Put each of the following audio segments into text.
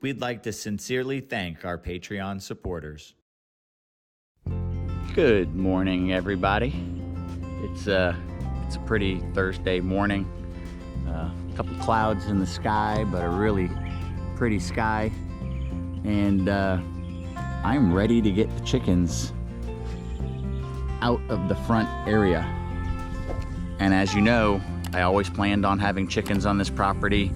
we'd like to sincerely thank our Patreon supporters. Good morning, everybody. It's a pretty Thursday morning. A couple clouds in the sky, but a really pretty sky. And I'm ready to get the chickens out of the front area. And as you know, I always planned on having chickens on this property.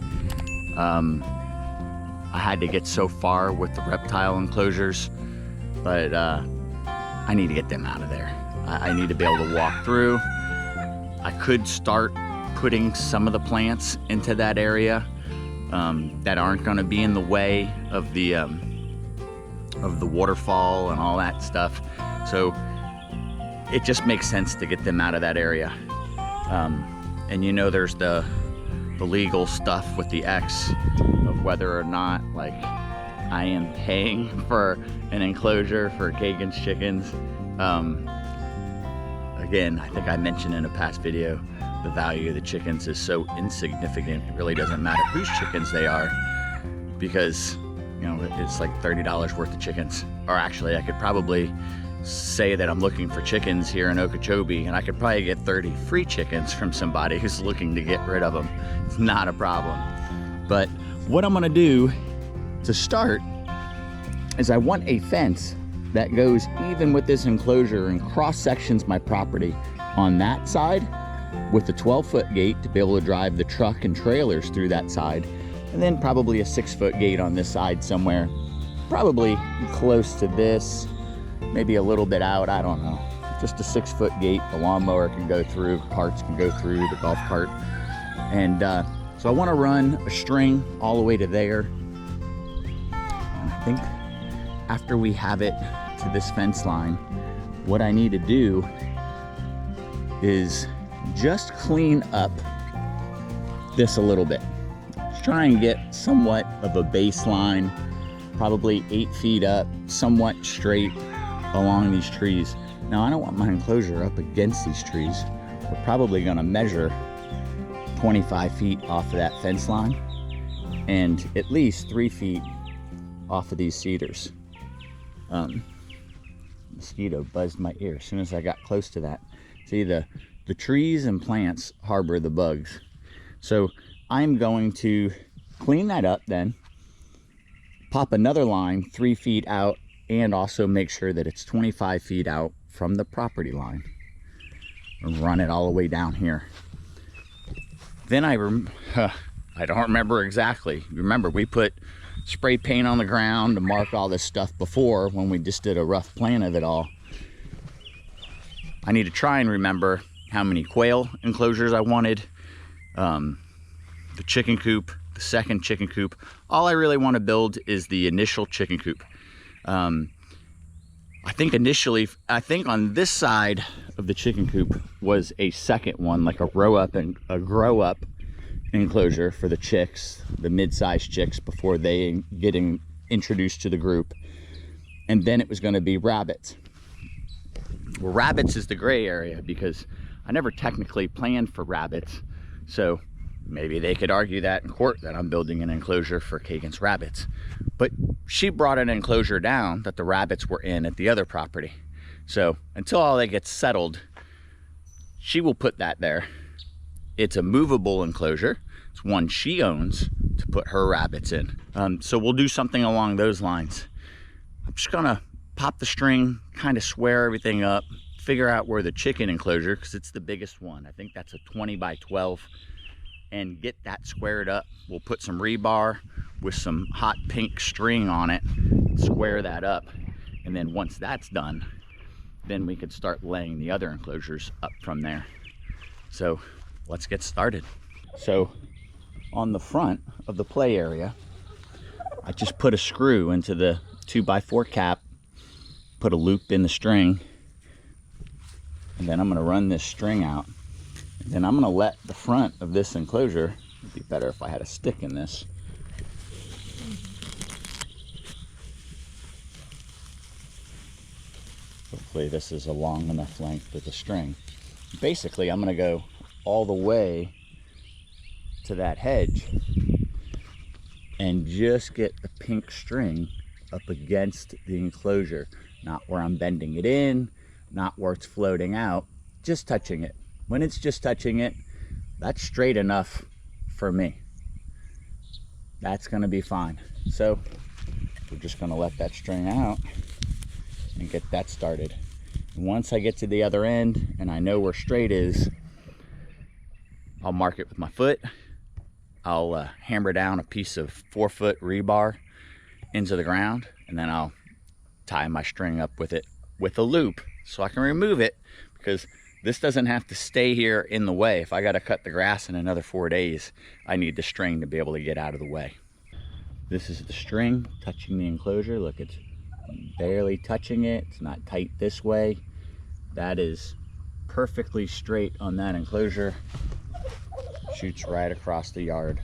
I had to get so far with the reptile enclosures, but I need to get them out of there. I need to be able to walk through. I could start putting some of the plants into that area that aren't going to be in the way of the waterfall and all that stuff. So it just makes sense to get them out of that area. And you know, there's the legal stuff with the X of whether or not like I am paying for an enclosure for Kagan's chickens. Again, I think I mentioned in a past video, the value of the chickens is so insignificant. It really doesn't matter whose chickens they are, because you know, it's like $30 worth of chickens. Or actually, I could probably say that I'm looking for chickens here in Okeechobee, and I could probably get 30 free chickens from somebody who's looking to get rid of them. It's not a problem. But what I'm gonna do to start is I want a fence that goes even with this enclosure and cross sections my property on that side with a 12-foot gate to be able to drive the truck and trailers through that side, and then probably a 6-foot gate on this side somewhere, probably close to this, maybe a little bit out, I don't know. Just a 6-foot gate, the lawnmower can go through, carts can go through, the golf cart. And so I want to run a string all the way to there. And I think after we have it to this fence line, what I need to do is just clean up this a little bit. Just try and get somewhat of a baseline, probably 8 feet up, somewhat straight along these trees. Now I don't want my enclosure up against these trees. We're probably gonna measure 25 feet off of that fence line and at least 3 feet off of these cedars. Mosquito buzzed my ear as soon as I got close to that. See, the trees and plants harbor the bugs. So I'm going to clean that up then, pop another line 3 feet out, and also make sure that it's 25 feet out from the property line and run it all the way down here. Then I don't remember exactly. Remember, we put spray paint on the ground to mark all this stuff before when we just did a rough plan of it all. I need to try and remember how many quail enclosures I wanted, the chicken coop, the second chicken coop. All I really want to build is the initial chicken coop. I think initially, on this side of the chicken coop was a second one, like a row up and a grow up enclosure for the chicks, the mid-sized chicks, before they get introduced to the group. And then it was going to be rabbits. Well, rabbits is the gray area because I never technically planned for rabbits. So maybe they could argue that in court that I'm building an enclosure for Kagan's rabbits. But she brought an enclosure down that the rabbits were in at the other property. So until all that gets settled, she will put that there. It's a movable enclosure. It's one she owns to put her rabbits in. So we'll do something along those lines. I'm just gonna pop the string, kind of square everything up, figure out where the chicken enclosure, because it's the biggest one. I think that's a 20 by 12. And get that squared up. We'll put some rebar with some hot pink string on it, square that up, and then once that's done, then we could start laying the other enclosures up from there. So let's get started. So on the front of the play area, I just put a screw into the 2x4 cap, put a loop in the string, and then I'm going to run this string out. Then I'm gonna let the front of this enclosure, it'd be better if I had a stick in this. Hopefully this is a long enough length with the string. Basically, I'm gonna go all the way to that hedge and just get the pink string up against the enclosure. Not where I'm bending it in, not where it's floating out, just touching it. When it's just touching it, that's straight enough for me. That's gonna be fine. So we're just gonna let that string out and get that started. And once I get to the other end and I know where straight is, I'll mark it with my foot. I'll hammer down a piece of 4-foot rebar into the ground, and then I'll tie my string up with it with a loop so I can remove it, because this doesn't have to stay here in the way. If I got to cut the grass in another 4 days, I need the string to be able to get out of the way. This is the string touching the enclosure. Look, it's barely touching it. It's not tight this way. That is perfectly straight on that enclosure. Shoots right across the yard.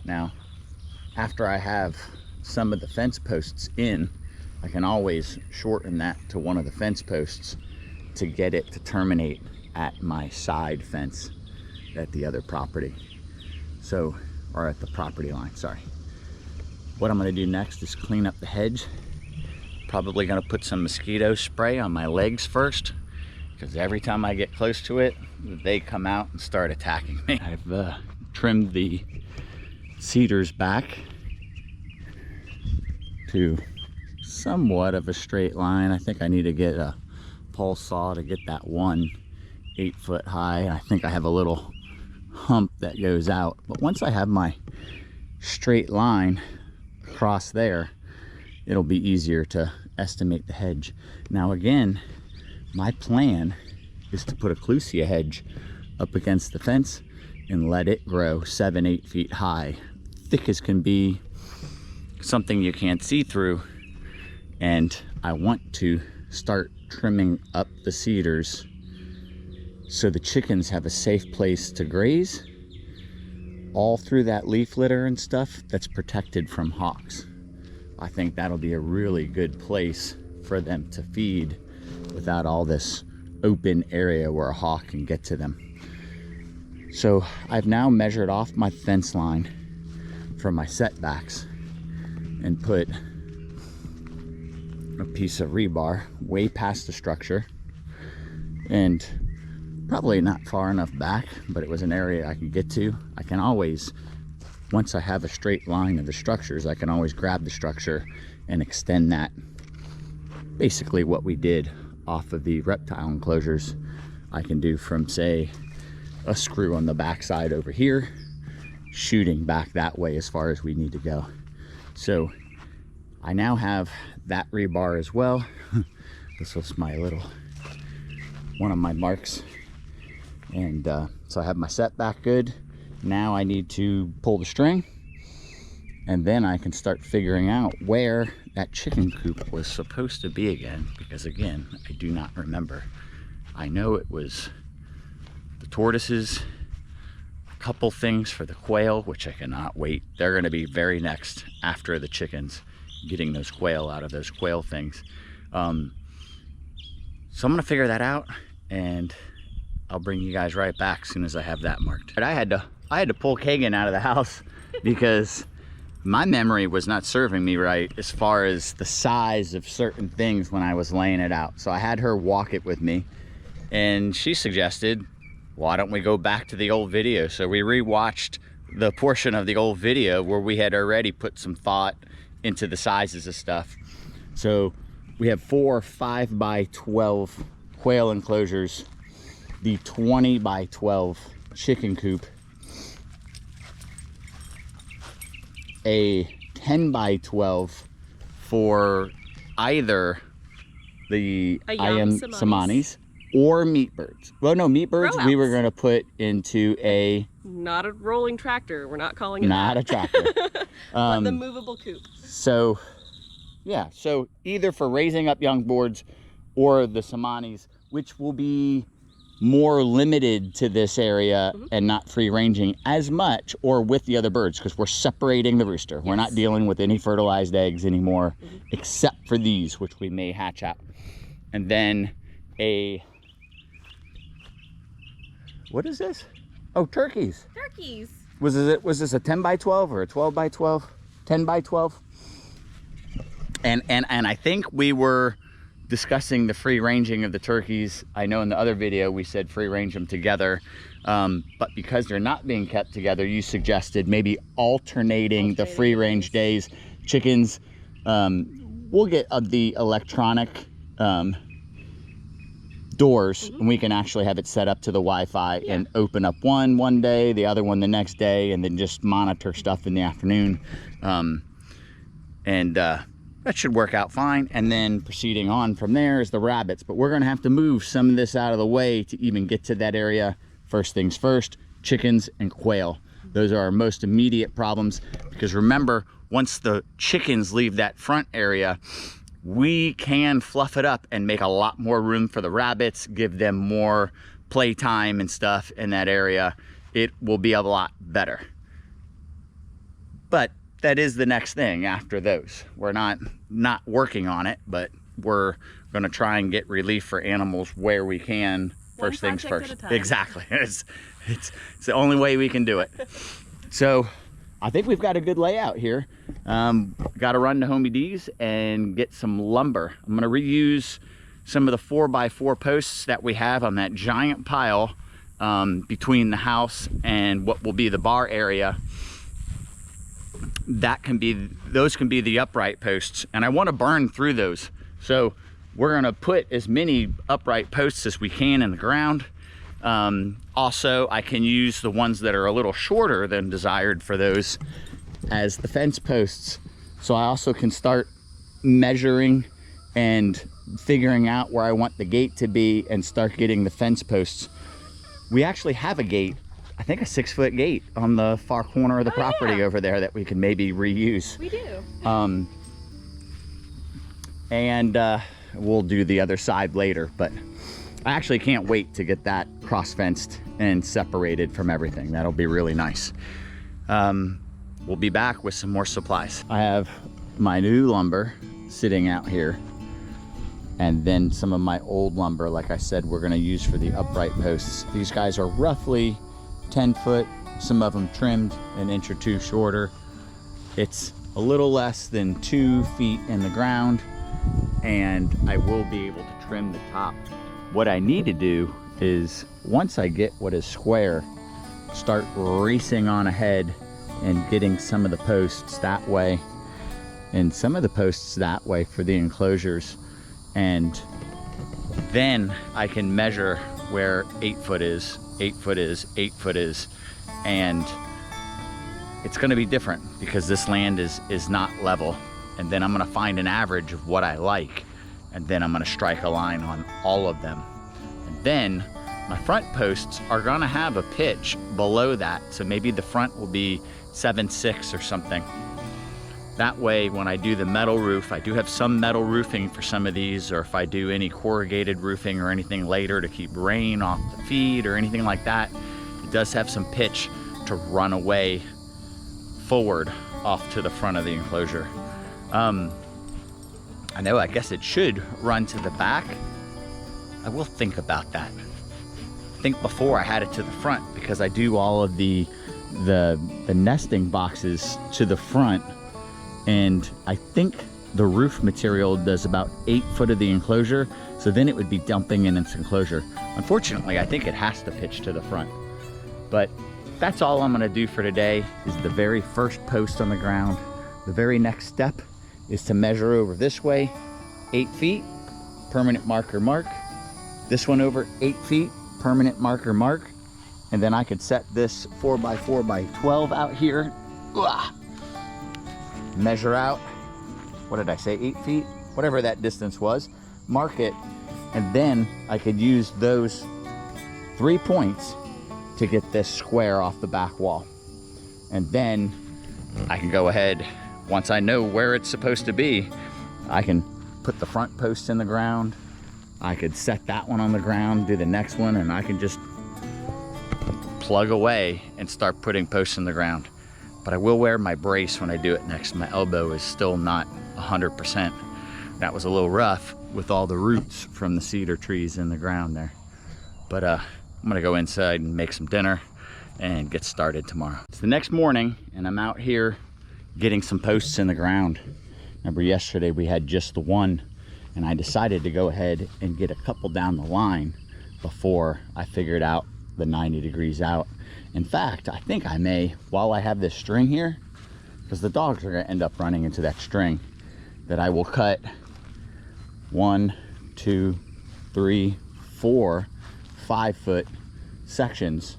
Now, after I have some of the fence posts in, I can always shorten that to one of the fence posts to get it to terminate at my side fence at the other property. So, or at the property line, sorry. What I'm gonna do next is clean up the hedge. Probably gonna put some mosquito spray on my legs first, because every time I get close to it, they come out and start attacking me. I've trimmed the cedars back to somewhat of a straight line. I think I need to get a pole saw to get that one 8-foot high. I think I have a little hump that goes out. But once I have my straight line across there, it'll be easier to estimate the hedge. Now again, my plan is to put a clusia hedge up against the fence and let it grow 7-8 feet high, thick as can be, something you can't see through. And I want to start trimming up the cedars so the chickens have a safe place to graze all through that leaf litter and stuff that's protected from hawks. I think that'll be a really good place for them to feed without all this open area where a hawk can get to them. So I've now measured off my fence line from my setbacks and put a piece of rebar way past the structure, and probably not far enough back, but it was an area I could get to. I can always, once I have a straight line of the structures, I can always grab the structure and extend that. Basically what we did off of the reptile enclosures, I can do from, say, a screw on the backside over here, shooting back that way as far as we need to go. So I now have that rebar as well. This was my little, one of my marks. And so I have my setback good. Now I need to pull the string, and then I can start figuring out where that chicken coop was supposed to be again, because again, I do not remember. I know it was the tortoises, a couple things for the quail, which I cannot wait. They're going to be very next after the chickens, getting those quail out of those quail things. So I'm going to figure that out, and I'll bring you guys right back as soon as I have that marked. But I had to pull Kagan out of the house because my memory was not serving me right as far as the size of certain things when I was laying it out. So I had her walk it with me, and she suggested, why don't we go back to the old video? So we rewatched the portion of the old video where we had already put some thought into the sizes of stuff. So we have 4 5x12 quail enclosures, the 20x12 chicken coop, a 10x12 for either the Samanis or meat birds. Well, no, meat birds we were going to put into a... Not a rolling tractor. We're not calling it not that. A tractor. But the movable coop. So, yeah. So either for raising up young boards or the Samanis, which will be more limited to this area and not free ranging as much, or with the other birds, because we're separating the rooster. We're not dealing with any fertilized eggs anymore, except for these, which we may hatch out. And then what is this? Oh, turkeys. Turkeys. Was this a 10x12 or a 12x12? 10 by 12. And I think we were discussing the free ranging of the turkeys. I know in the other video we said free range them together, but because they're not being kept together, you suggested maybe alternating the free range days. Chickens, we'll get the electronic doors, and we can actually have it set up to the Wi-Fi and open up one day, the other one the next day, and then just monitor stuff in the afternoon. That should work out fine. And then proceeding on from there is the rabbits, but we're gonna have to move some of this out of the way to even get to that area. First things first, chickens and quail. Those are our most immediate problems, because remember, once the chickens leave that front area, we can fluff it up and make a lot more room for the rabbits, give them more playtime and stuff in that area. It will be a lot better. But that is the next thing after those. We're not working on it, but we're gonna try and get relief for animals where we can. First things first. Exactly. It's the only way we can do it. So I think we've got a good layout here. Got to run to Homey D's and get some lumber. I'm gonna reuse some of the 4x4 posts that we have on that giant pile between the house and what will be the bar area. Those can be the upright posts, and I want to burn through those. So we're going to put as many upright posts as we can in the ground. Also, I can use the ones that are a little shorter than desired for those as the fence posts. So I also can start measuring and figuring out where I want the gate to be and start getting the fence posts. We actually have a gate, I think a 6-foot gate on the far corner of the property over there that we can maybe reuse. We do. We'll do the other side later, but I actually can't wait to get that cross-fenced and separated from everything. That'll be really nice. We'll be back with some more supplies. I have my new lumber sitting out here, and then some of my old lumber, like I said, we're gonna use for the upright posts. These guys are roughly 10 foot, some of them trimmed an inch or two shorter. It's a little less than 2 feet in the ground, and I will be able to trim the top. What I need to do is, once I get what is square, start racing on ahead and getting some of the posts that way and some of the posts that way for the enclosures. And then I can measure where 8 foot is, 8 foot is, 8 foot is, and it's gonna be different because this land is not level. And then I'm gonna find an average of what I like, and then I'm gonna strike a line on all of them. And then my front posts are gonna have a pitch below that, so maybe the front will be 7.6 or something. That way, when I do the metal roof, I do have some metal roofing for some of these, or if I do any corrugated roofing or anything later to keep rain off the feed or anything like that, it does have some pitch to run away forward off to the front of the enclosure. I know, I guess it should run to the back. I will think about that. I think before I had it to the front, because I do all of the nesting boxes to the front, and I think the roof material does about 8 foot of the enclosure, so then it would be dumping in its enclosure. Unfortunately, I think it has to pitch to the front. But that's all I'm gonna do for today, is the very first post on the ground. The very next step is to measure over this way, 8 feet, permanent marker mark. This one over 8 feet, permanent marker mark. And then I could set this 4x4x12 out here. Measure out, what did I say, 8 feet? Whatever that distance was, mark it, and then I could use those 3 points to get this square off the back wall. And then I can go ahead, once I know where it's supposed to be, I can put the front post in the ground. I could set that one on the ground, do the next one, and I can just plug away and start putting posts in the ground. But I will wear my brace when I do it next. My elbow is still not 100%. That was a little rough with all the roots from the cedar trees in the ground there. But I'm gonna go inside and make some dinner and get started tomorrow. It's the next morning, and I'm out here getting some posts in the ground. Remember yesterday we had just the one, and I decided to go ahead and get a couple down the line before I figured out the 90 degrees out. In fact, I think I may, while I have this string here, because the dogs are going to end up running into that string, that I will cut 1, 2, 3, 4, 5 foot sections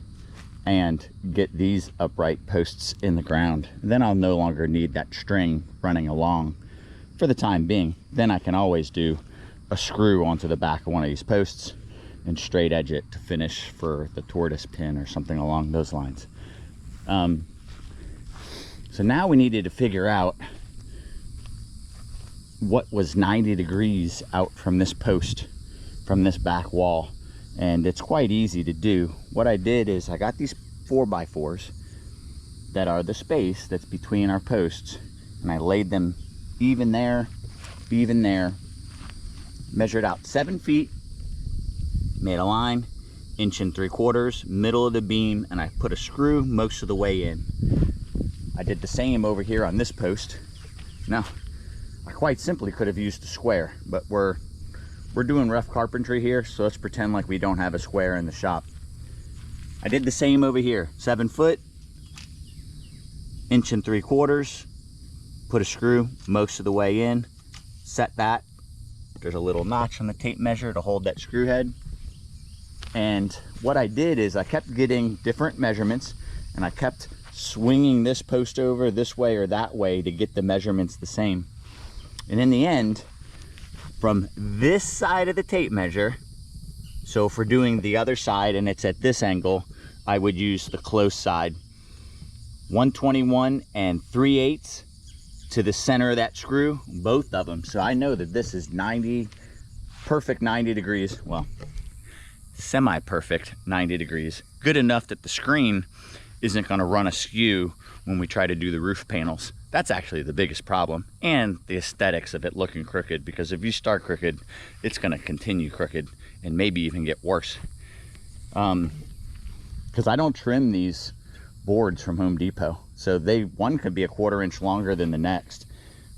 and get these upright posts in the ground. And then I'll no longer need that string running along for the time being. Then I can always do a screw onto the back of one of these posts and straight edge it to finish for the tortoise pin or something along those lines. So now we needed to figure out what was 90 degrees out from this post, from this back wall. And it's quite easy to do. What I did is I got these 4x4s that are the space that's between our posts, and I laid them even there, measured out 7 feet, made a line, 1 3/4 inches, middle of the beam, and I put a screw most of the way in. I did the same over here on this post. Now, I quite simply could have used a square, but we're doing rough carpentry here, so let's pretend like we don't have a square in the shop. I did the same over here, 7 foot, 1 3/4 inches, put a screw most of the way in, set that. There's a little notch on the tape measure to hold that screw head. And what I did is I kept getting different measurements, and I kept swinging this post over this way or that way to get the measurements the same. And in the end, from this side of the tape measure, so if we're doing the other side and it's at this angle, I would use the close side. 121 3/8 to the center of that screw, both of them. So I know that this is 90, perfect 90 degrees. Well, semi-perfect 90 degrees. Good enough that the screen isn't going to run askew when we try to do the roof panels. That's actually the biggest problem, and the aesthetics of it looking crooked, because if you start crooked, it's going to continue crooked and maybe even get worse. Because I don't trim these boards from Home Depot, so one could be a 1/4 inch longer than the next,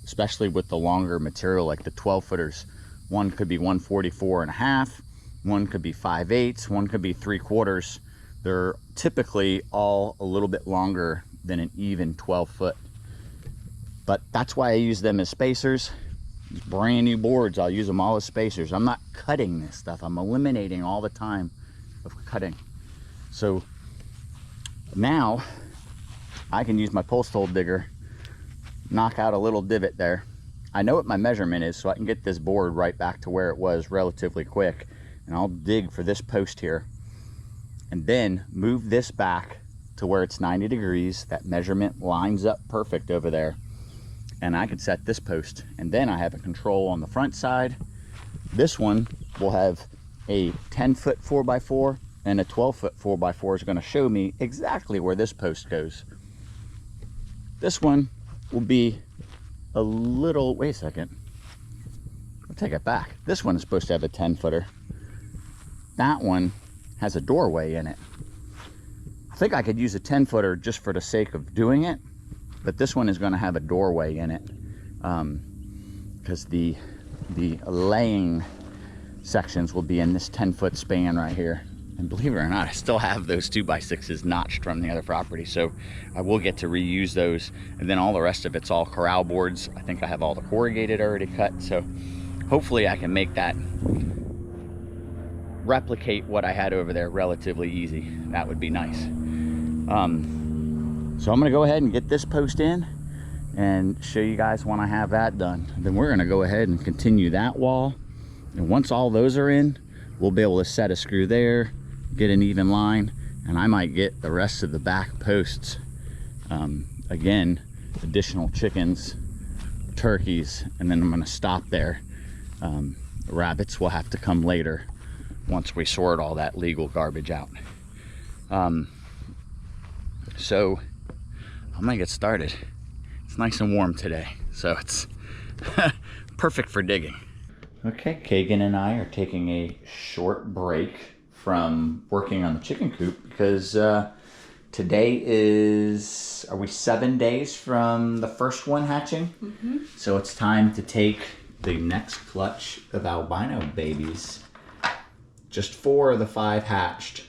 especially with the longer material like the 12 footers. One could be 144.5, one could be 5/8, one could be 3/4. They're typically all a little bit longer than an even 12 foot. But that's why I use them as spacers. These brand new boards, I'll use them all as spacers. I'm not cutting this stuff. I'm eliminating all the time of cutting. So now I can use my post hole digger, knock out a little divot there. I know what my measurement is, so I can get this board right back to where it was relatively quick. And I'll dig for this post here, and then move this back to where it's 90 degrees. That measurement lines up perfect over there. And I can set this post, and then I have a control on the front side. This one will have a 10 foot 4x4 and a 12 foot 4x4 is going to show me exactly where this post goes. This one will be a little, wait a second, I'll take it back. This one is supposed to have a 10 footer. That one has a doorway in it. I think I could use a 10 footer just for the sake of doing it, but this one is going to have a doorway in it, because the laying sections will be in this 10 foot span right here. And believe it or not, I still have those 2x6s notched from the other property, so I will get to reuse those. And then all the rest of it's all corral boards. I think I have all the corrugated already cut, so hopefully I can make that replicate what I had over there relatively easy. That would be nice. So I'm gonna go ahead and get this post in and show you guys when I have that done. Then we're gonna go ahead and continue that wall. And once all those are in, we'll be able to set a screw there, get an even line, and I might get the rest of the back posts. Again, additional chickens, turkeys, and then I'm gonna stop there. The rabbits will have to come later once we sort all that legal garbage out. So I'm gonna get started. It's nice and warm today, so it's perfect for digging. Okay, Kagan and I are taking a short break from working on the chicken coop because Today is, are we 7 days from the first one hatching? Mm-hmm. So it's time to take the next clutch of albino babies. Just 4 of the 5 hatched,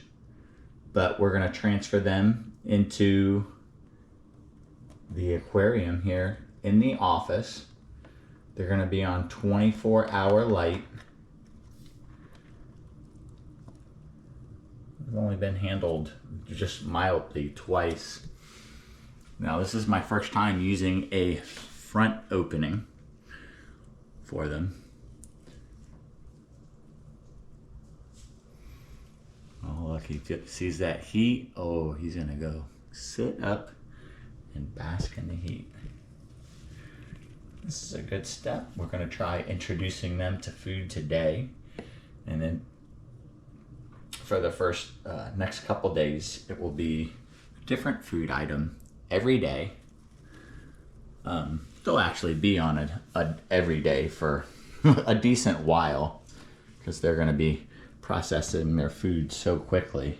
but we're gonna transfer them into the aquarium here in the office. They're gonna be on 24-hour light. They've only been handled just mildly twice. Now this is my first time using a front opening for them. Oh look, he sees that heat. Oh, he's gonna go sit up and bask in the heat. This is a good step. We're gonna try introducing them to food today, and then for the first next couple days, it will be a different food item every day. They'll actually be on it every day for a decent while because they're going to be processing their food so quickly.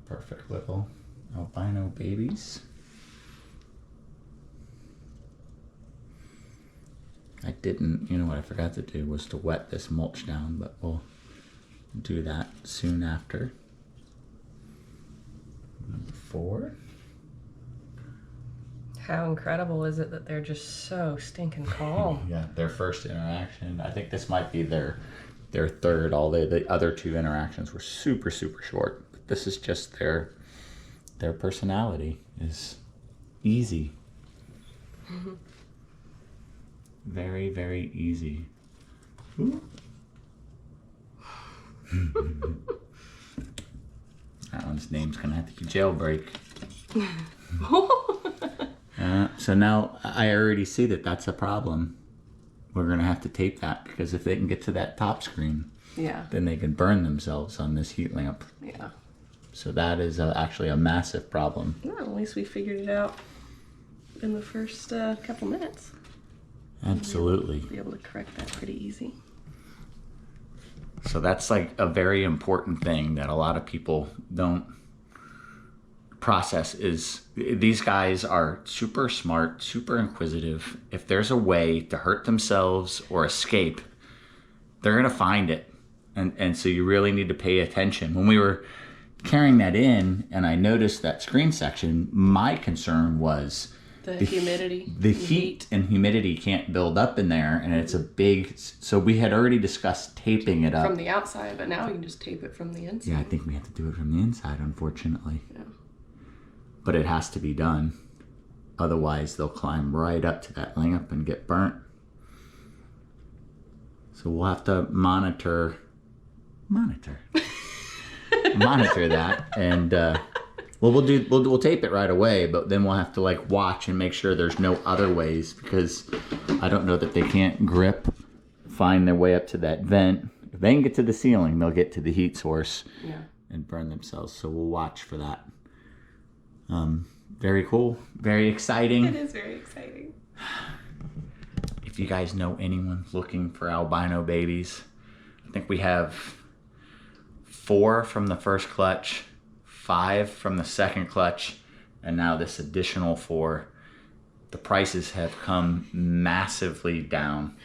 Perfect little albino babies. I didn't, you know what I forgot to do was to wet this mulch down, but we'll do that soon after. Number 4. How incredible is it that they're just so stinking calm? Yeah, their first interaction. I think this might be their third. All the other 2 interactions were super, super short. But this is just their personality is easy. Very, very easy. That one's name's gonna have to be Jailbreak. So now I already see that that's a problem. We're gonna have to tape that because if they can get to that top screen, Yeah. then they can burn themselves on this heat lamp. Yeah. So that is actually a massive problem. Well, at least we figured it out in the first couple minutes. Absolutely. Be able to correct that pretty easy. So that's like a very important thing that a lot of people don't process is these guys are super smart, super inquisitive. If there's a way to hurt themselves or escape, they're going to find it. And so you really need to pay attention. When we were carrying that in and I noticed that screen section, my concern was The humidity. The heat and humidity can't build up in there, and it's a big. So we had already discussed taping it up From the outside, but now we can just tape it from the inside. Yeah, I think we have to do it from the inside, unfortunately. Yeah. But it has to be done. Otherwise, they'll climb right up to that lamp and get burnt. So we'll have to monitor that, and we'll tape it right away. But then we'll have to like watch and make sure there's no other ways, because I don't know that they can't find their way up to that vent. If they can get to the ceiling, they'll get to the heat source and burn themselves. So we'll watch for that. Very cool, very exciting. It is very exciting. If you guys know anyone looking for albino babies, I think we have 4 from the first clutch, 5 from the second clutch, and now this additional 4. The prices have come massively down.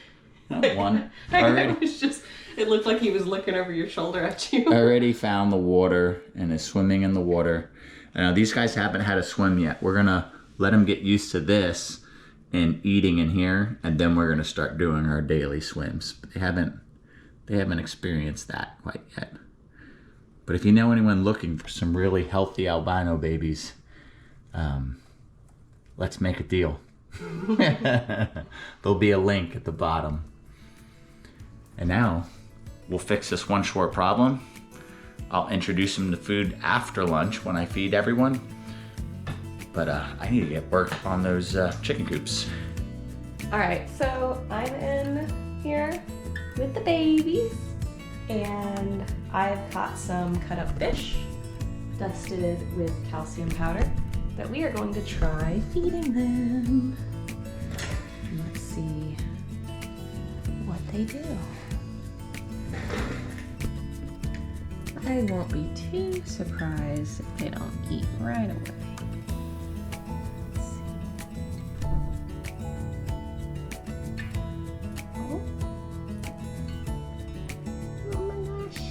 One already, it looked like he was looking over your shoulder at you. already found the water and is swimming in the water. Now these guys haven't had a swim yet. We're gonna let them get used to this and eating in here, and then we're gonna start doing our daily swims. But they haven't experienced that quite yet. But if you know anyone looking for some really healthy albino babies, let's make a deal. There'll be a link at the bottom. And now we'll fix this one short problem. I'll introduce them to food after lunch when I feed everyone. But I need to get work on those chicken coops. All right, so I'm in here with the babies, and I've caught some cut up fish, dusted with calcium powder, that we are going to try feeding them. Let's see what they do. I won't be too surprised if they don't eat right away. Let's see. Oh. Oh my gosh.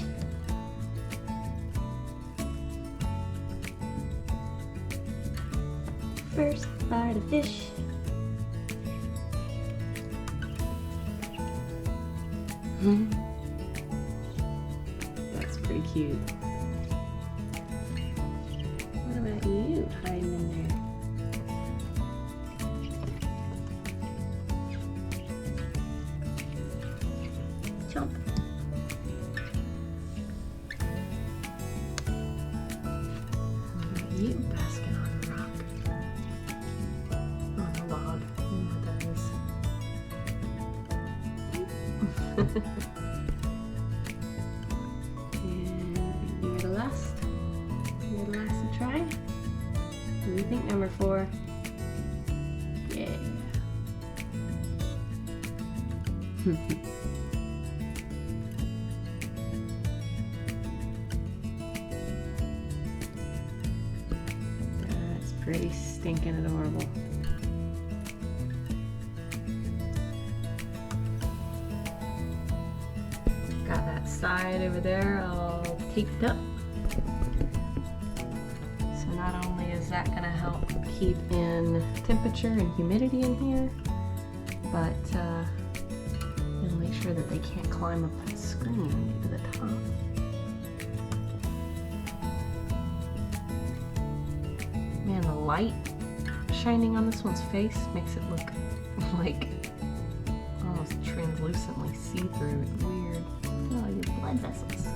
First bite of fish. That's pretty cute. What about you hiding in there? Jump. What about you basking on a rock? On a log. That is. And you're the last. You're the last to try. What do you think, number 4? Yeah. That's pretty stinking adorable. Got that side over there all taped up. So not only is that going to help keep in temperature and humidity in here, but it'll make sure that they can't climb up that screen and get to the top. Man, the light shining on this one's face makes it look like almost translucently see-through. It's weird. Oh, I get blood vessels.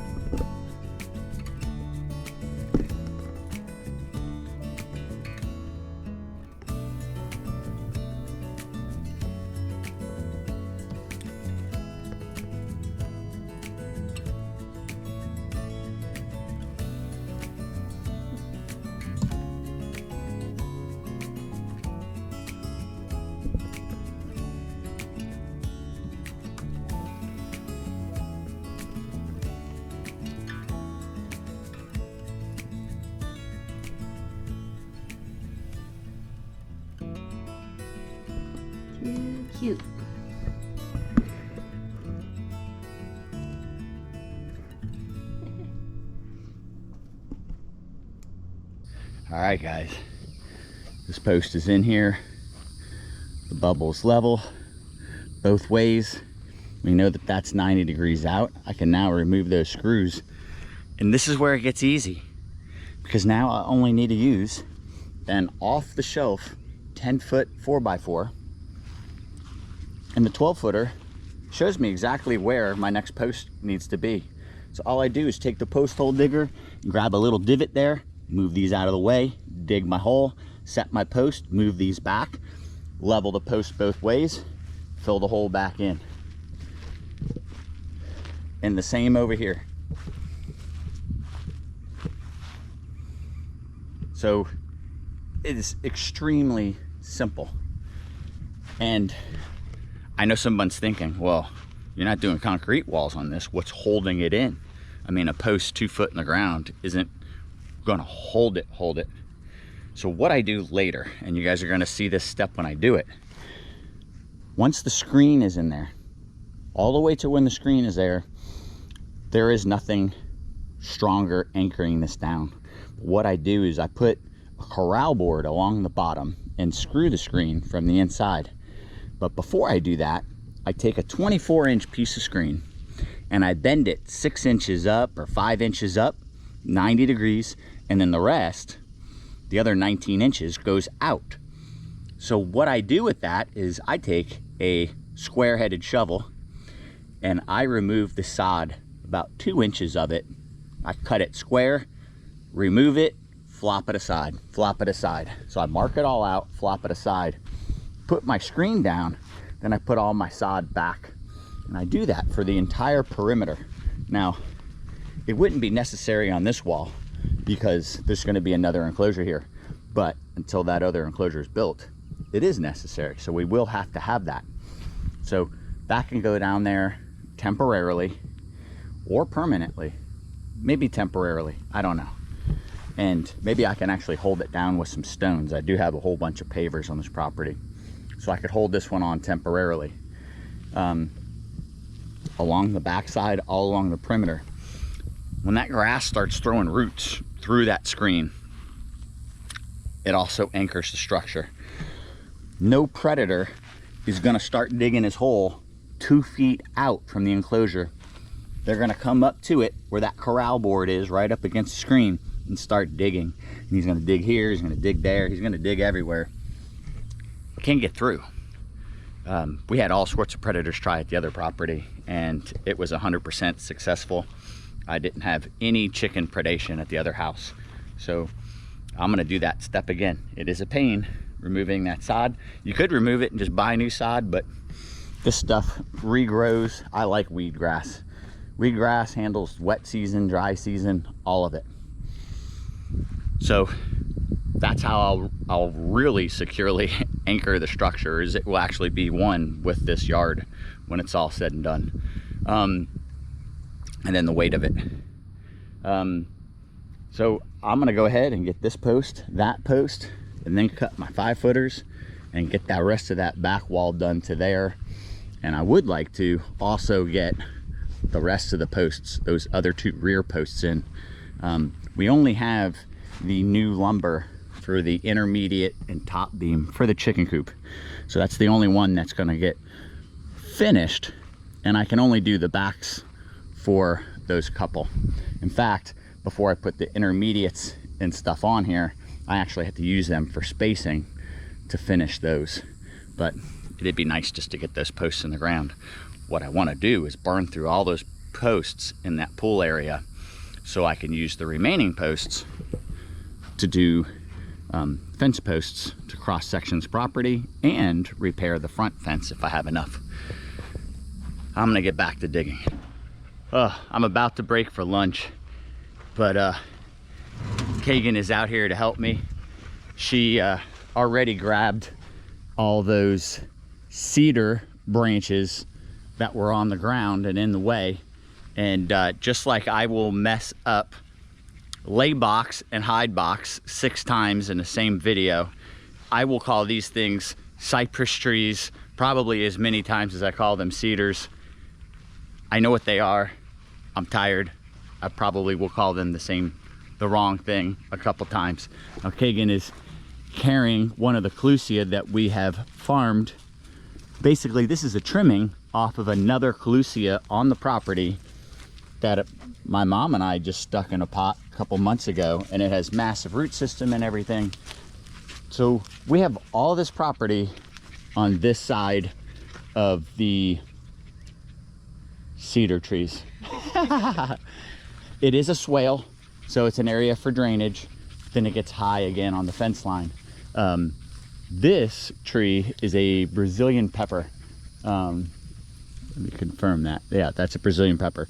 Too cute. All right, guys, this post is in here. The bubble's level both ways. We know that that's 90 degrees out. I can now remove those screws, and this is where it gets easy, because now I only need to use an off the shelf 10-foot 4x4, and the 12-footer shows me exactly where my next post needs to be. So all I do is take the post hole digger and grab a little divot there, move these out of the way, dig my hole, set my post, move these back, level the post both ways, fill the hole back in. And the same over here. So it is extremely simple. And I know someone's thinking, well, you're not doing concrete walls on this. What's holding it in? I mean, a post 2 foot in the ground isn't gonna hold it. So what I do later, and you guys are gonna see this step when I do it, once the screen is in there, all the way to when the screen is there, there is nothing stronger anchoring this down. What I do is I put a corral board along the bottom and screw the screen from the inside. But before I do that, I take a 24-inch piece of screen and I bend it 6 inches up or 5 inches up, 90 degrees, and then the rest, the other 19 inches, goes out. So what I do with that is I take a square-headed shovel and I remove the sod, about 2 inches of it. I cut it square, remove it, flop it aside, flop it aside. So I mark it all out, flop it aside, put my screen down, then I put all my sod back. And I do that for the entire perimeter. Now, it wouldn't be necessary on this wall because there's going to be another enclosure here. But until that other enclosure is built, it is necessary. So we will have to have that. So that can go down there temporarily or permanently. maybe temporarily, I don't know. And maybe I can actually hold it down with some stones. I do have a whole bunch of pavers on this property, so I could hold this one on temporarily. Along the backside, all along the perimeter. When that grass starts throwing roots through that screen, it also anchors the structure. No predator is gonna start digging his hole 2 feet out from the enclosure. They're gonna come up to it where that corral board is, right up against the screen, and start digging. And he's gonna dig here, he's gonna dig there, he's gonna dig everywhere. Can't get through. We had all sorts of predators try at the other property, and it was 100% successful. I didn't have any chicken predation at the other house. So I'm gonna do that step again. It is a pain removing that sod. You could remove it and just buy new sod, but this stuff regrows. I like weed grass. Weed grass handles wet season, dry season, all of it. So that's how I'll really securely anchor the structure, is it will actually be one with this yard when it's all said and done. And then the weight of it. So I'm gonna go ahead and get this post, that post, and then cut my 5-footers and get that rest of that back wall done to there. And I would like to also get the rest of the posts, those other 2 rear posts in. We only have the new lumber for the intermediate and top beam for the chicken coop. So that's the only one that's gonna get finished, and I can only do the backs for those couple. In fact, before I put the intermediates and stuff on here, I actually had to use them for spacing to finish those. But it'd be nice just to get those posts in the ground. What I wanna do is burn through all those posts in that pool area so I can use the remaining posts to do fence posts to cross sections property and repair the front fence if I have enough. I'm gonna get back to digging. I'm about to break for lunch, but Kagan is out here to help me. She already grabbed all those cedar branches that were on the ground and in the way, and just like I will mess up lay box and hide box 6 times in the same video, I will call these things cypress trees probably as many times as I call them cedars. I know what they are. I'm tired. I probably will call them the wrong thing a couple times. Now Kagan is carrying one of the clusia that we have farmed. Basically, this is a trimming off of another clusia on the property that my mom and I just stuck in a pot a couple months ago, and it has massive root system and everything. So we have all this property on this side of the cedar trees. It is a swale, so it's an area for drainage. Then it gets high again on the fence line. This tree is a Brazilian pepper. Let me confirm that. Yeah, that's a Brazilian pepper.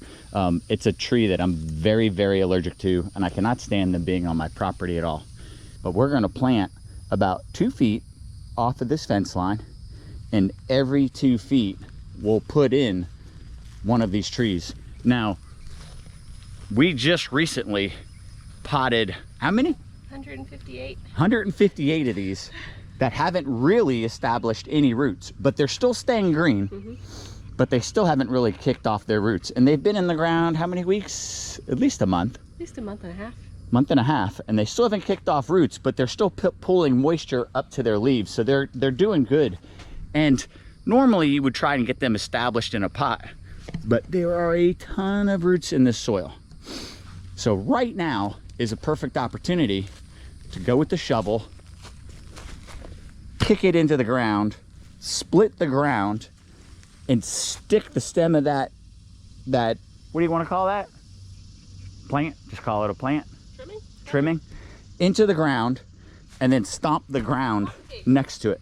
It's a tree that I'm very, very allergic to, and I cannot stand them being on my property at all. But we're gonna plant about 2 feet off of this fence line, and every 2 feet we'll put in one of these trees. Now, we just recently potted, how many? 158. 158 of these that haven't really established any roots, but they're still staying green. But they still haven't really kicked off their roots. And they've been in the ground how many weeks? At least a month. At least a month and a half. Month and a half, and they still haven't kicked off roots, but they're still pulling moisture up to their leaves. So they're doing good. And normally you would try and get them established in a pot, but there are a ton of roots in this soil. So right now is a perfect opportunity to go with the shovel, kick it into the ground, split the ground, and stick the stem of that, what do you want to call that? Plant? Just call it a plant? Trimming? Into the ground, and then stomp the ground next to it.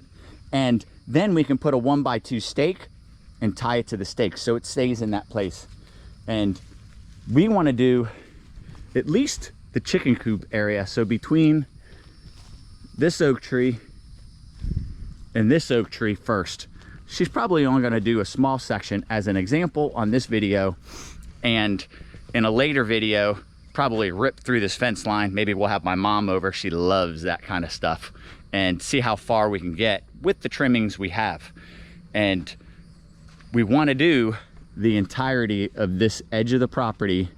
And then we can put a 1x2 stake and tie it to the stake so it stays in that place. And we want to do at least the chicken coop area. So between this oak tree and this oak tree first. She's probably only going to do a small section as an example on this video, and in a later video probably rip through this fence line. Maybe we'll have my mom over. She loves that kind of stuff, and see how far we can get with the trimmings we have. And we want to do the entirety of this edge of the property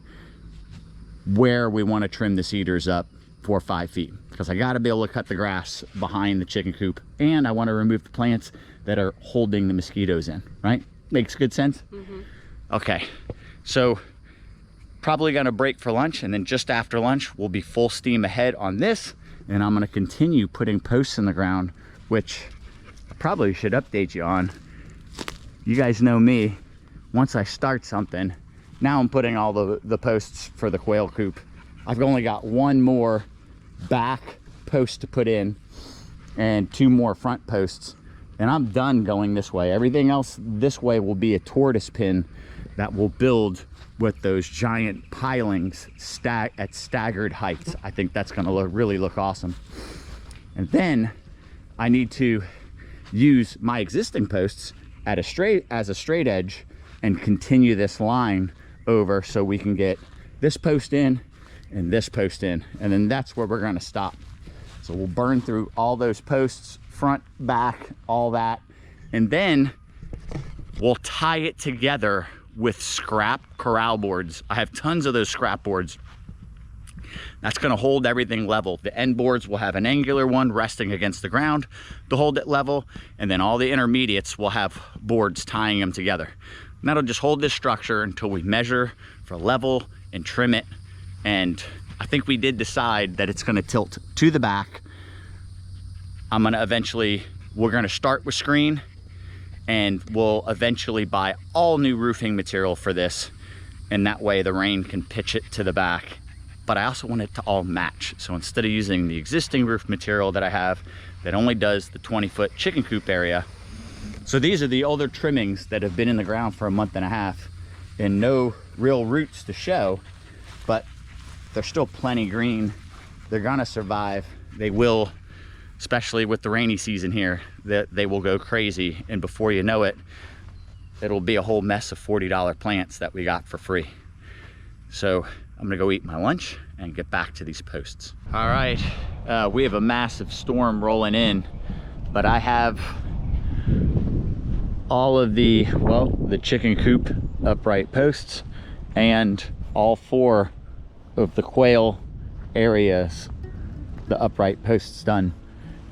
where we want to trim the cedars up 4 or 5 feet, because I got to be able to cut the grass behind the chicken coop, and I want to remove the plants that are holding the mosquitoes in, right? Makes good sense? Mm-hmm. Okay, so probably gonna break for lunch, and then just after lunch we'll be full steam ahead on this, and I'm gonna continue putting posts in the ground, which I probably should update you on. You guys know me, once I start something, now I'm putting all the posts for the quail coop. I've only got 1 more back post to put in and 2 more front posts, and I'm done going this way. Everything else this way will be a tortoise pin that will build with those giant pilings at staggered heights. I think that's gonna really look awesome. And then I need to use my existing posts as a straight edge and continue this line over, so we can get this post in and this post in, and then that's where we're gonna stop. So we'll burn through all those posts, front, back, all that, and then we'll tie it together with scrap corral boards. I have tons of those scrap boards. That's gonna hold everything level. The end boards will have an angular one resting against the ground to hold it level, and then all the intermediates will have boards tying them together. And that'll just hold this structure until we measure for level and trim it. And I think we did decide that it's gonna tilt to the back. We're gonna start with screen, and we'll eventually buy all new roofing material for this, and that way the rain can pitch it to the back. But I also want it to all match. So instead of using the existing roof material that I have that only does the 20-foot chicken coop area, so these are the older trimmings that have been in the ground for a month and a half and no real roots to show, but they're still plenty green. They're gonna survive. They will, especially with the rainy season here, that they will go crazy, and before you know it, it'll be a whole mess of $40 plants that we got for free. So I'm gonna go eat my lunch and get back to these posts. All right, we have a massive storm rolling in, but I have all of the chicken coop upright posts and all 4 of the quail areas, the upright posts done.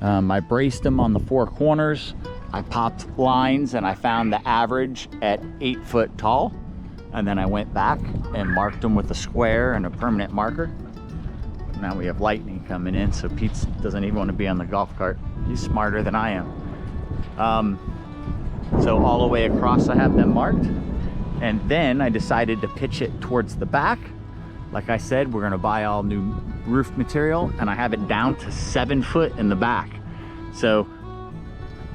I braced them on the 4 corners. I popped lines, and I found the average at 8 foot tall. And then I went back and marked them with a square and a permanent marker. Now we have lightning coming in, so Pete doesn't even want to be on the golf cart. He's smarter than I am. So all the way across I have them marked. And then I decided to pitch it towards the back. Like I said, we're gonna buy all new roof material, and I have it down to 7 foot in the back. So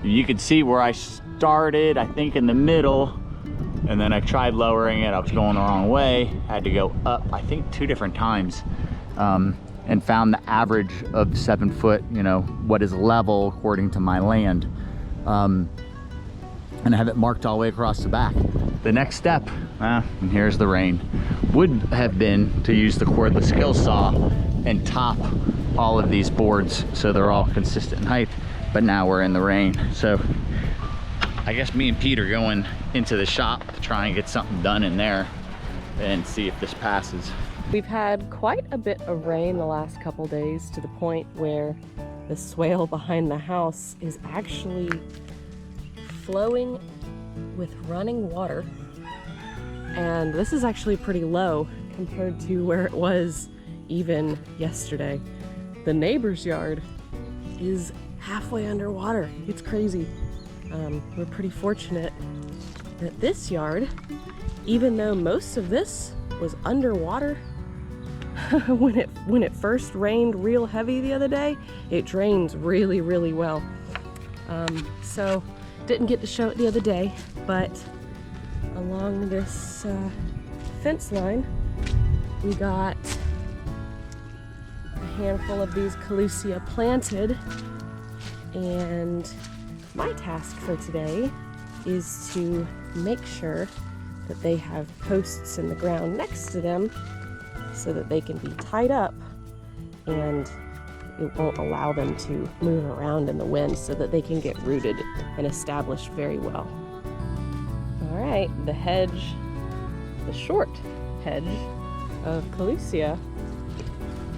you can see where I started, I think in the middle, and then I tried lowering it. I was going the wrong way, had to go up, I think 2 different times, and found the average of 7 foot, you know, what is level according to my land. And I have it marked all the way across the back. The next step, and here's the rain, would have been to use the cordless skill saw and top all of these boards so they're all consistent in height, but now we're in the rain. So I guess me and Pete are going into the shop to try and get something done in there and see if this passes. We've had quite a bit of rain the last couple days, to the point where the swale behind the house is actually flowing with running water, and this is actually pretty low compared to where it was even yesterday. The neighbor's yard is halfway underwater. It's crazy. We're pretty fortunate that this yard, even though most of this was underwater when it first rained real heavy the other day, it drains really, really well. So didn't get to show it the other day, but along this fence line, we got a handful of these Calusia planted, and my task for today is to make sure that they have posts in the ground next to them so that they can be tied up and it won't allow them to move around in the wind, so that they can get rooted and established very well. All right, the hedge, the short hedge of Calusia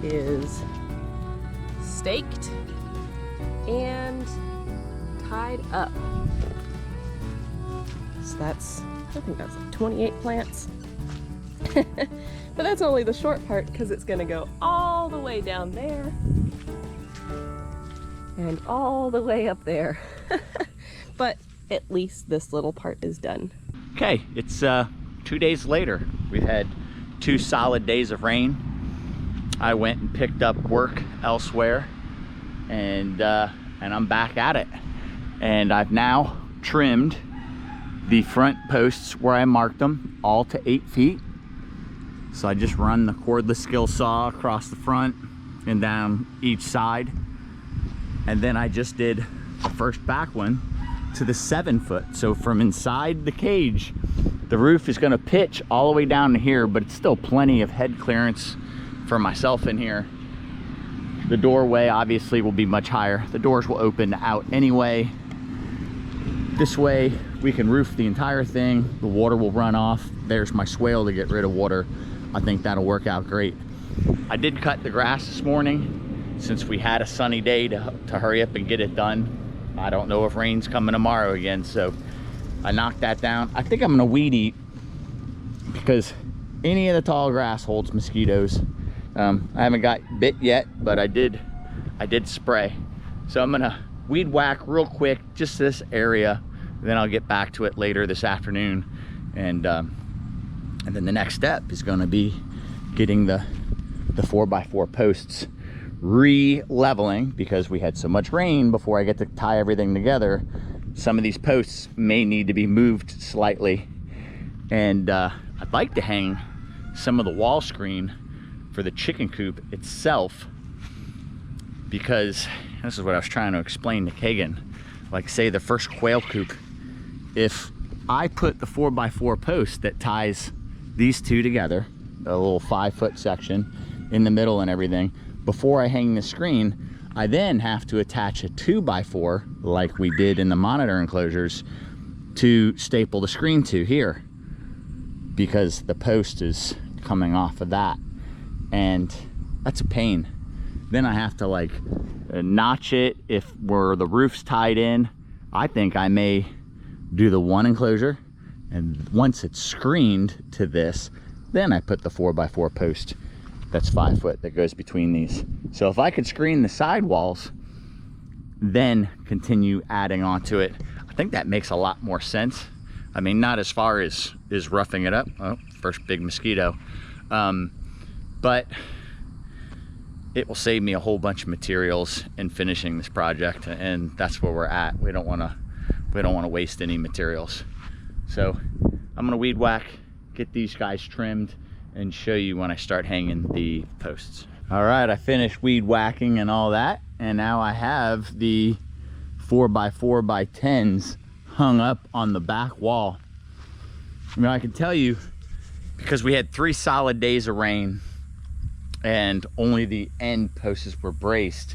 is staked and tied up. So that's, I think that's like 28 plants. But that's only the short part, because it's gonna go all the way down there and all the way up there. But at least this little part is done. Okay, it's 2 days later. We've had 2 solid days of rain. I went and picked up work elsewhere, and I'm back at it. And I've now trimmed the front posts where I marked them all to 8 feet. So I just run the cordless skill saw across the front and down each side. And then I just did the first back one to the 7 foot. So from inside the cage, the roof is gonna pitch all the way down to here, but it's still plenty of head clearance for myself in here. The doorway obviously will be much higher. The doors will open out anyway. This way we can roof the entire thing. The water will run off. There's my swale to get rid of water. I think that'll work out great. I did cut the grass this morning since we had a sunny day to hurry up and get it done. I don't know if rain's coming tomorrow again, so I knocked that down. I think I'm gonna weed eat, because any of the tall grass holds mosquitoes. I haven't got bit yet, but I did spray. So I'm gonna weed whack real quick, just this area. Then I'll get back to it later this afternoon. And then the next step is gonna be getting the 4x4 posts re-leveling, because we had so much rain before I get to tie everything together. Some of these posts may need to be moved slightly. And I'd like to hang some of the wall screen for the chicken coop itself, because this is what I was trying to explain to Kagan. Like, say the first quail coop, if I put the 4x4 post that ties these two together, a little 5 foot section in the middle and everything, before I hang the screen, I then have to attach a 2x4 like we did in the monitor enclosures to staple the screen to here, because the post is coming off of that, and that's a pain. Then I have to like notch it if where the roof's tied in. I think I may do the one enclosure, and once it's screened to this, then I put the 4x4 post that's 5 foot that goes between these. So if I could screen the side walls, then continue adding onto it, I think that makes a lot more sense. I mean, not as far as roughing it up. Oh, first big mosquito. But it will save me a whole bunch of materials in finishing this project, and that's where we're at. We don't want to waste any materials. So I'm gonna weed whack, get these guys trimmed, and show you when I start hanging the posts. All right, I finished weed whacking and all that, and now I have the 4x4x10s hung up on the back wall. I mean, I can tell you, because we had 3 solid days of rain and only the end posts were braced,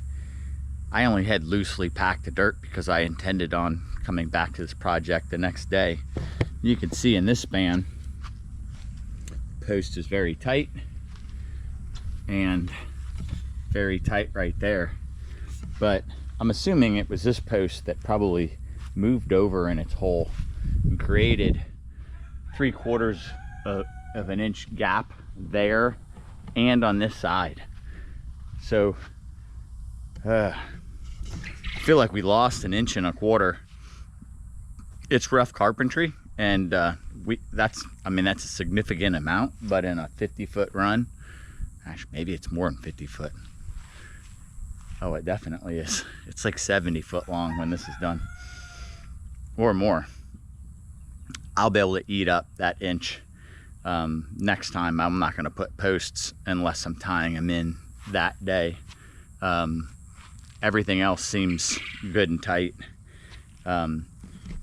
I only had loosely packed the dirt because I intended on coming back to this project the next day. You can see in this span, the post is very tight and very tight right there. But I'm assuming it was this post that probably moved over in its hole and created 3/4 of an inch gap there and on this side. So I feel like we lost 1.25 inches. It's rough carpentry, and that's a significant amount, but in a 50-foot run, actually maybe it's more than 50 foot. Oh, it definitely is. It's like 70 foot long when this is done, or more. I'll be able to eat up that inch. Next time I'm not going to put posts unless I'm tying them in that day. Everything else seems good and tight.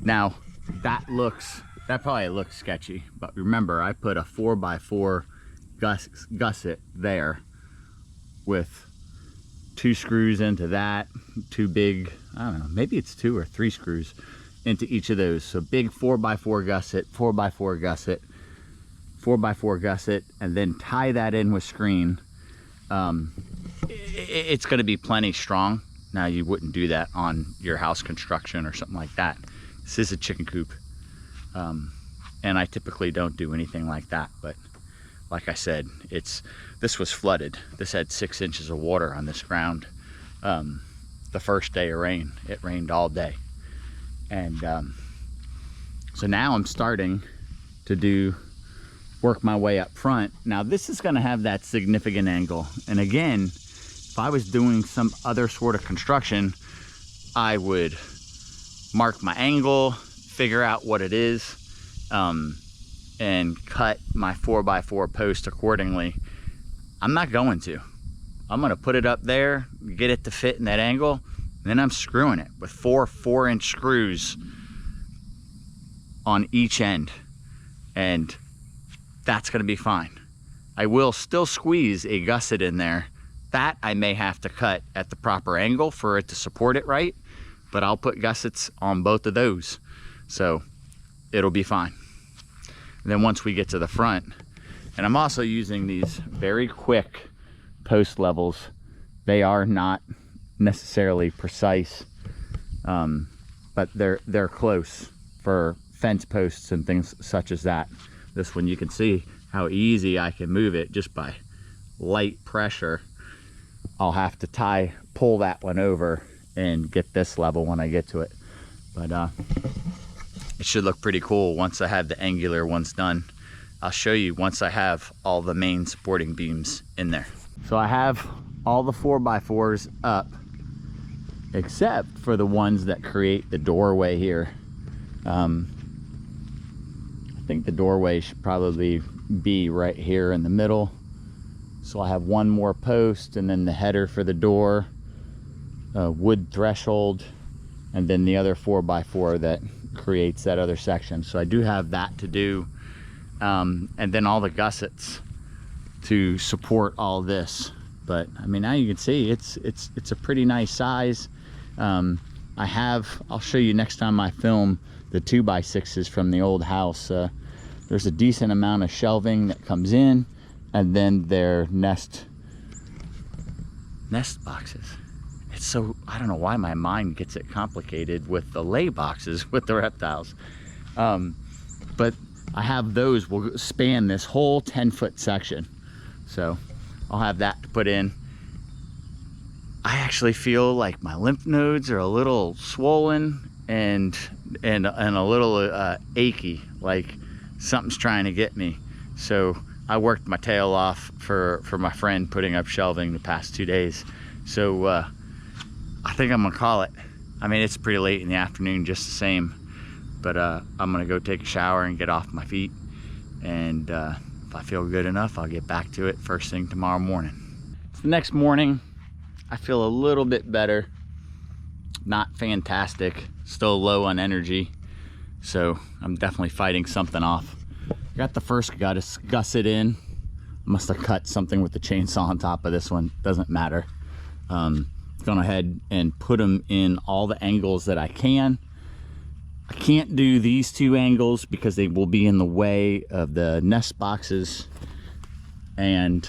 Now that probably looks sketchy, but remember, I put a 4x4 gusset there with 2 screws into that, 2 big, I don't know, maybe it's 2 or 3 screws into each of those. So big 4x4 gusset, 4x4 gusset, 4x4 gusset, and then tie that in with screen. It's going to be plenty strong. Now, you wouldn't do that on your house construction or something like that. This is a chicken coop, and I typically don't do anything like that, but like I said, this was flooded. This had 6 inches of water on this ground the first day of rain. It rained all day, and so now I'm starting to work my way up front. Now this is going to have that significant angle, and again, if I was doing some other sort of construction, I would mark my angle, figure out what it is, and cut my 4x4 post accordingly. I'm not going to. I'm going to put it up there, get it to fit in that angle, and then I'm screwing it with 4 4-inch screws on each end, and that's going to be fine. I will still squeeze a gusset in there. That I may have to cut at the proper angle for it to support it right, but I'll put gussets on both of those, so it'll be fine. And then once we get to the front, and I'm also using these very quick post levels. They are not necessarily precise, but they're close for fence posts and things such as that. This one, you can see how easy I can move it just by light pressure. I'll have to pull that one over and get this level when I get to it, but it should look pretty cool once I have the angular ones done. I'll show you once I have all the main supporting beams in there. So I have all the 4x4s up, except for the ones that create the doorway here. I think the doorway should probably be right here in the middle. So I have one more post, and then the header for the door, wood threshold, and then the other 4x4 that creates that other section. So I do have that to do, and then all the gussets to support all this. But I mean, now you can see it's a pretty nice size. I'll show you next time I film the 2x6s from the old house. There's a decent amount of shelving that comes in, and then their nest boxes. It's so, I don't know why my mind gets it complicated with the lay boxes with the reptiles. But I have those will span this whole 10-foot section. So I'll have that to put in. I actually feel like my lymph nodes are a little swollen and a little achy, like something's trying to get me. So I worked my tail off for my friend putting up shelving the past 2 days. So I think I'm gonna call it. I mean, it's pretty late in the afternoon just the same, but I'm gonna go take a shower and get off my feet, and if I feel good enough, I'll get back to it first thing tomorrow morning. It's the next morning. I feel a little bit better. Not fantastic, still low on energy, so I'm definitely fighting something off. Got the first gusset in. Must have cut something with the chainsaw on top of this one, doesn't matter. Gone ahead and put them in all the angles that I can. I can't do these 2 angles because they will be in the way of the nest boxes, and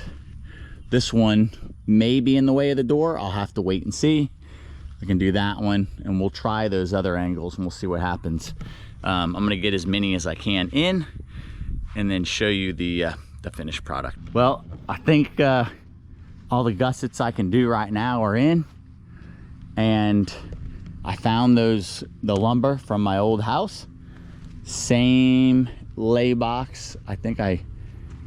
this one may be in the way of the door. I'll have to wait and see. I can do that one, and we'll try those other angles and we'll see what happens. I'm gonna get as many as I can in and then show you the finished product. Well, I think all the gussets I can do right now are in, and I found the lumber from my old house. Same lay box. I think I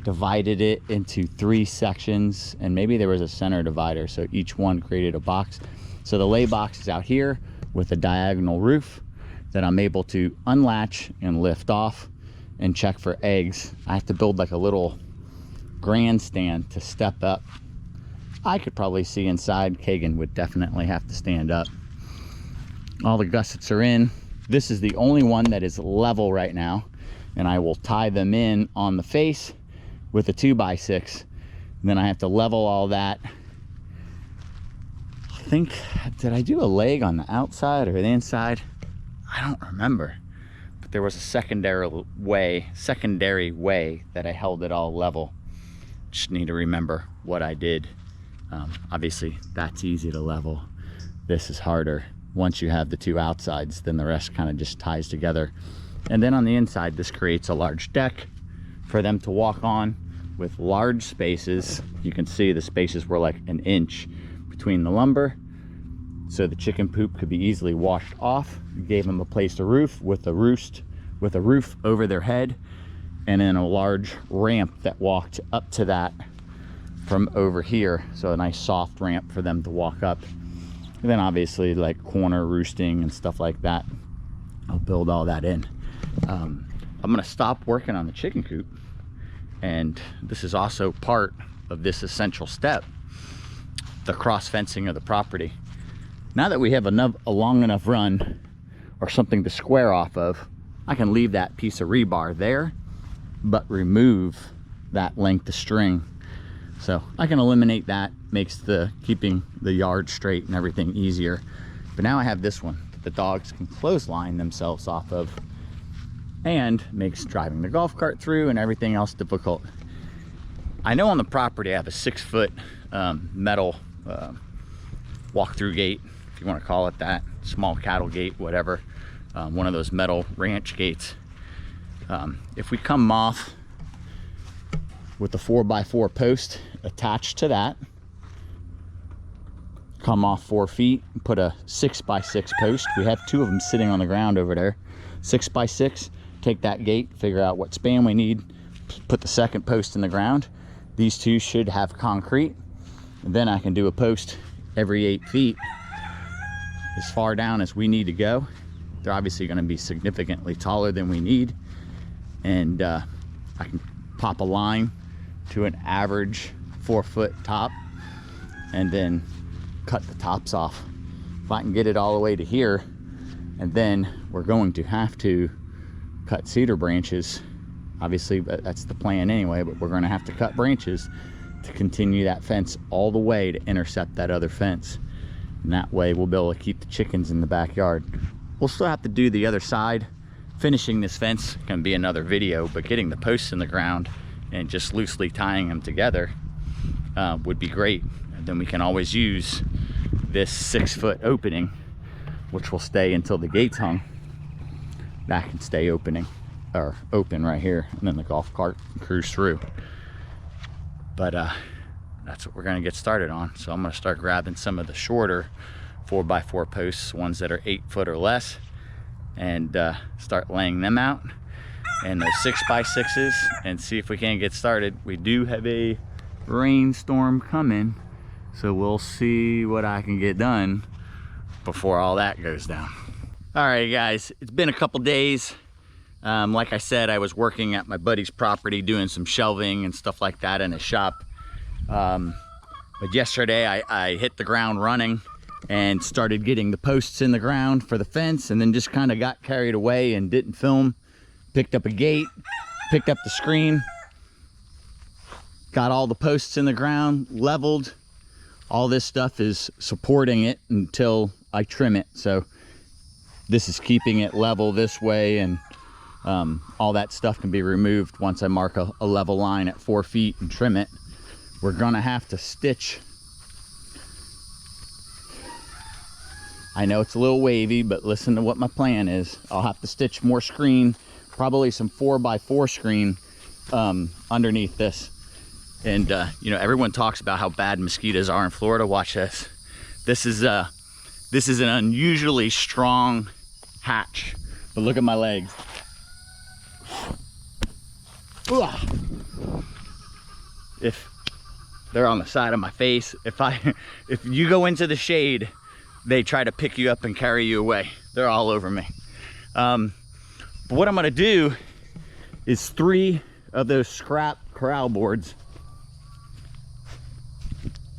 divided it into 3 sections, and maybe there was a center divider, so each one created a box. So the lay box is out here with a diagonal roof that I'm able to unlatch and lift off and check for eggs. I have to build like a little grandstand to step up. I could probably see inside. Kagan would definitely have to stand up. All the gussets are in. This is the only one that is level right now, and I will tie them in on the face with a 2x6. And then I have to level all that. I think, did I do a leg on the outside or the inside? I don't remember. But there was a secondary way that I held it all level. Just need to remember what I did. Obviously, that's easy to level. This is harder. Once you have the two outsides, then the rest kind of just ties together. And then on the inside, this creates a large deck for them to walk on with large spaces. You can see the spaces were like an inch between the lumber, so the chicken poop could be easily washed off. Gave them a place to roof with a roof over their head, and then a large ramp that walked up to that from over here, so a nice soft ramp for them to walk up. And then obviously like corner roosting and stuff like that, I'll build all that in. I'm gonna stop working on the chicken coop, and this is also part of this essential step, the cross fencing of the property. Now that we have a long enough run or something to square off of, I can leave that piece of rebar there, but remove that length of string. So I can eliminate that, makes the keeping the yard straight and everything easier. But now I have this one that the dogs can clothesline themselves off of, and makes driving the golf cart through and everything else difficult. I know on the property I have a 6-foot metal walk-through gate, if you want to call it that, small cattle gate, whatever, one of those metal ranch gates. If we come off with the 4x4 post attached to that, come off 4 feet, and put a 6x6 post. We have 2 of them sitting on the ground over there. 6x6, take that gate, figure out what span we need, put the second post in the ground. These 2 should have concrete, and then I can do a post every 8 feet as far down as we need to go. They're obviously going to be significantly taller than we need, and I can pop a line to an average 4-foot top and then cut the tops off. If I can get it all the way to here, and then we're going to have to cut cedar branches. Obviously, that's the plan anyway, but we're going to have to cut branches to continue that fence all the way to intercept that other fence. And that way we'll be able to keep the chickens in the backyard. We'll still have to do the other side. Finishing this fence can be another video, but getting the posts in the ground and just loosely tying them together would be great. And then we can always use this 6-foot opening, which will stay until the gate's hung. That can stay open right here, and then the golf cart can cruise through. But that's what we're gonna get started on. So I'm gonna start grabbing some of the shorter 4x4 posts, ones that are 8 foot or less, and start laying them out, and those 6x6s, and see if we can get started. We do have a rainstorm coming, so we'll see what I can get done before all that goes down. All right, guys, it's been a couple days. Like I said, I was working at my buddy's property doing some shelving and stuff like that in his shop. But yesterday I hit the ground running and started getting the posts in the ground for the fence, and then just kind of got carried away and didn't film. Picked up a gate, picked up the screen, got all the posts in the ground, leveled. All this stuff is supporting it until I trim it. So this is keeping it level this way, and all that stuff can be removed once I mark a level line at 4 feet and trim it. We're gonna have to stitch. I know it's a little wavy, but listen to what my plan is. I'll have to stitch more screen, probably some 4x4 screen underneath this. And you know, everyone talks about how bad mosquitoes are in Florida. Watch this. This is an unusually strong hatch, but look at my legs. If they're on the side of my face, if you go into the shade, they try to pick you up and carry you away. They're all over me. But what I'm gonna do is 3 of those scrap corral boards,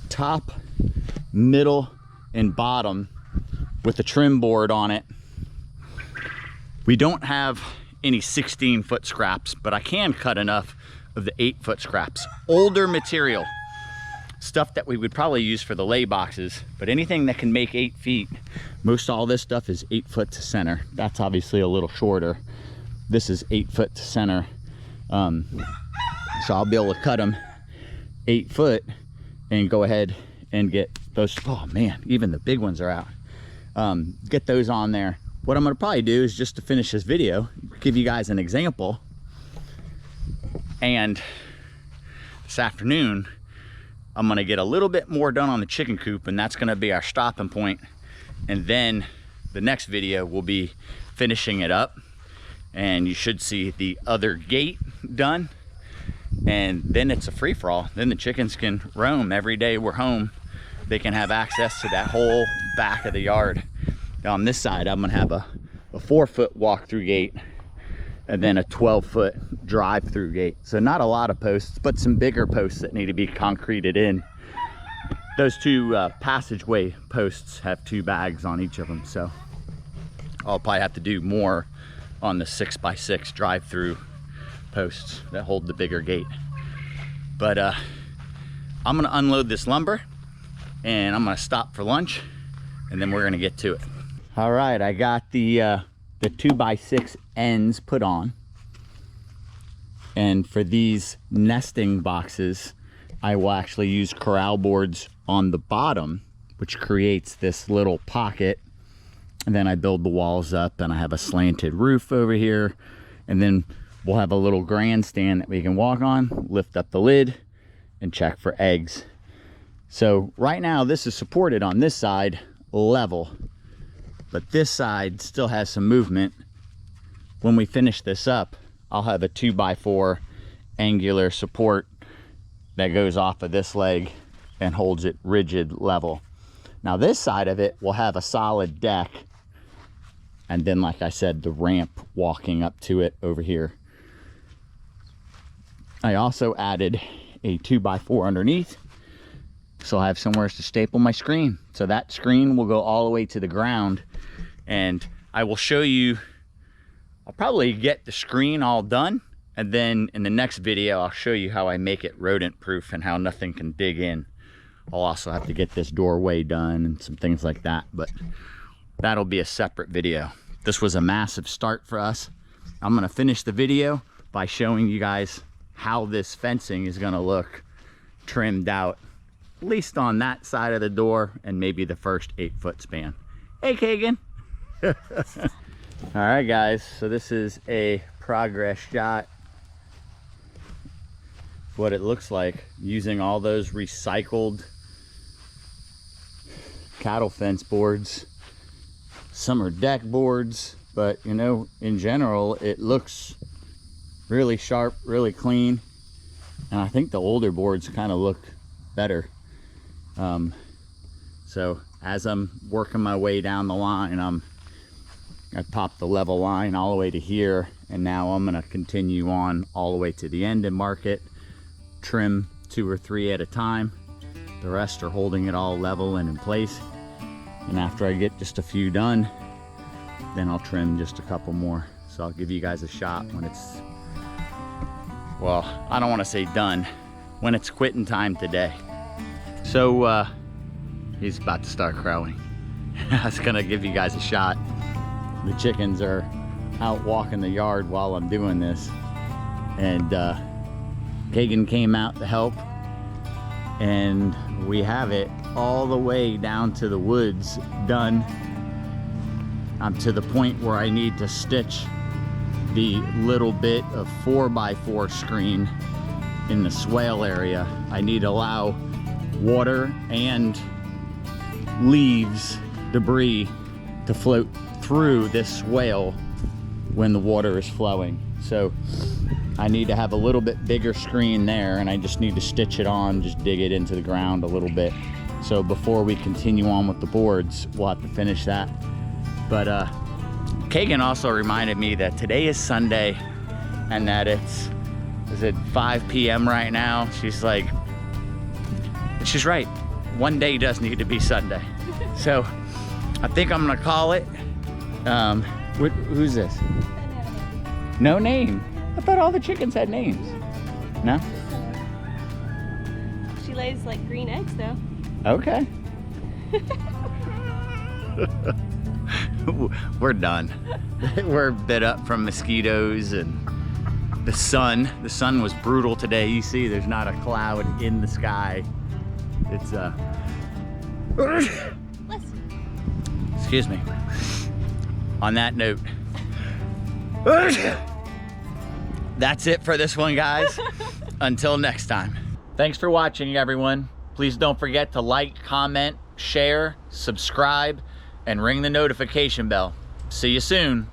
top, middle, and bottom, with a trim board on it. We don't have any 16-foot scraps, but I can cut enough of the 8-foot scraps. Older material. Stuff that we would probably use for the lay boxes, but anything that can make 8 feet, most all this stuff is 8 foot to center. That's obviously a little shorter. This is 8 foot to center. So I'll be able to cut them 8 foot and go ahead and get those. Oh man, even the big ones are out. Get those on there. What I'm gonna probably do is, just to finish this video, give you guys an example. And this afternoon, I'm gonna get a little bit more done on the chicken coop, and that's gonna be our stopping point. And then the next video will be finishing it up, and you should see the other gate done. And then it's a free-for-all. Then the chickens can roam every day we're home. They can have access to that whole back of the yard. On this side, I'm gonna have a 4-foot walk-through gate, and then a 12-foot drive-through gate. So not a lot of posts, but some bigger posts that need to be concreted in. Those two passageway posts have 2 bags on each of them, so I'll probably have to do more on the 6x6 drive-through posts that hold the bigger gate. But I'm gonna unload this lumber, and I'm gonna stop for lunch, and then we're gonna get to it. All right, I got the 2x6 ends put on. And for these nesting boxes, I will actually use corral boards on the bottom, which creates this little pocket. And then I build the walls up, and I have a slanted roof over here. And then we'll have a little grandstand that we can walk on, lift up the lid, and check for eggs. So right now, this is supported on this side level, but this side still has some movement. When we finish this up, I'll have a 2x4 angular support that goes off of this leg and holds it rigid level. Now this side of it will have a solid deck, and then, like I said, the ramp walking up to it over here. I also added a 2x4 underneath, so I have somewhere to staple my screen. So that screen will go all the way to the ground, and I will show you, I'll probably get the screen all done, and then in the next video, I'll show you how I make it rodent proof and how nothing can dig in. I'll also have to get this doorway done and some things like that, but that'll be a separate video. This was a massive start for us. I'm gonna finish the video by showing you guys how this fencing is gonna look trimmed out, at least on that side of the door and maybe the first 8-foot span. Hey, Kagan. All right, guys, so this is a progress shot. What it looks like using all those recycled cattle fence boards. Some are deck boards, but you know, in general, it looks really sharp, really clean. And I think the older boards kind of look better. So as I'm working my way down the line, I popped the level line all the way to here, and now I'm gonna continue on all the way to the end and mark it, trim 2 or 3 at a time. The rest are holding it all level and in place. And after I get just a few done, then I'll trim just a couple more. So I'll give you guys a shot when it's, well, I don't want to say done, when it's quitting time today. So he's about to start crowing. I was gonna give you guys a shot. The chickens are out walking the yard while I'm doing this, and Kagan came out to help, and we have it all the way down to the woods done. I'm to the point where I need to stitch the little bit of 4x4 screen in the swale area. I need to allow water and leaves, debris to float through this swale when the water is flowing. So I need to have a little bit bigger screen there, and I just need to stitch it on, just dig it into the ground a little bit. So before we continue on with the boards, we'll have to finish that. But Kagan also reminded me that today is Sunday, and that is it 5 p.m. right now? She's like, she's right. One day does need to be Sunday. So I think I'm gonna call it. Who's this? No name. I thought all the chickens had names. No? She lays like green eggs though. Okay. We're done. We're bit up from mosquitoes and the sun. The sun was brutal today. You see there's not a cloud in the sky. It's excuse me. On that note, that's it for this one, guys. Until next time. Thanks for watching, everyone. Please don't forget to like, comment, share, subscribe, and ring the notification bell. See you soon.